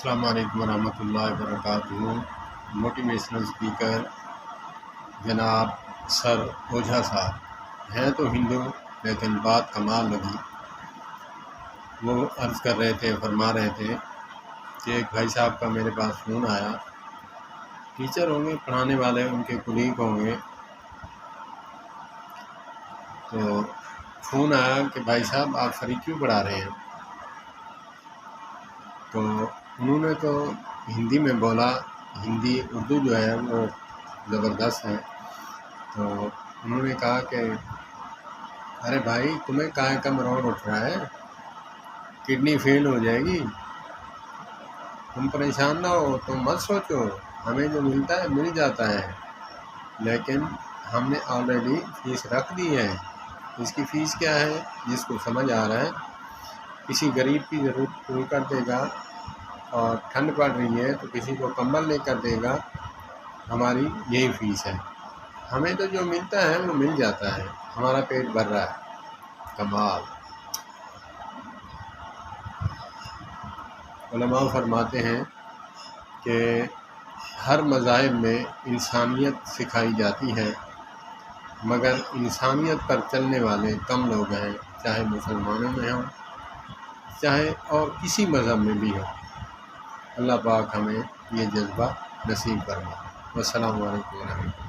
السلام علیکم ورحمۃ اللہ وبرکاتہ۔ موٹیویشنل اسپیکر جناب سر اوجھا صاحب ہیں تو ہندو، لیکن بات کمال لگی۔ وہ عرض کر رہے تھے، فرما رہے تھے کہ ایک بھائی صاحب کا میرے پاس فون آیا، ٹیچر ہوں گے، پڑھانے والے ان کے کولیگ ہوں گے، تو فون آیا کہ بھائی صاحب آپ فری کیوں پڑھا رہے ہیں؟ تو انہوں نے تو ہندی میں بولا، ہندی اردو جو ہے وہ زبردست ہے، تو انہوں نے کہا کہ ارے بھائی تمہیں کائے کا مروڑ اٹھ رہا ہے، کڈنی فیل ہو جائے گی، تم پریشان نہ ہو، تم مت سوچو، ہمیں جو ملتا ہے مل جاتا ہے، لیکن ہم نے آلریڈی فیس رکھ دی ہے۔ اس کی فیس کیا ہے؟ جس کو سمجھ آ رہا ہے، کسی غریب کی ضرورت پوری کر دے گا، اور ٹھنڈ پڑ رہی ہے تو کسی کو کمبل لے کر دے گا، ہماری یہی فیس ہے۔ ہمیں تو جو ملتا ہے وہ مل جاتا ہے، ہمارا پیٹ بھر رہا ہے۔ کمال۔ علماء فرماتے ہیں کہ ہر مذاہب میں انسانیت سکھائی جاتی ہے، مگر انسانیت پر چلنے والے کم لوگ ہیں، چاہے مسلمانوں میں ہوں، چاہے اور کسی مذہب میں بھی ہو۔ اللہ پاک ہمیں یہ جذبہ نصیب فرمائے۔ والسلام علیکم ورحمۃ اللہ۔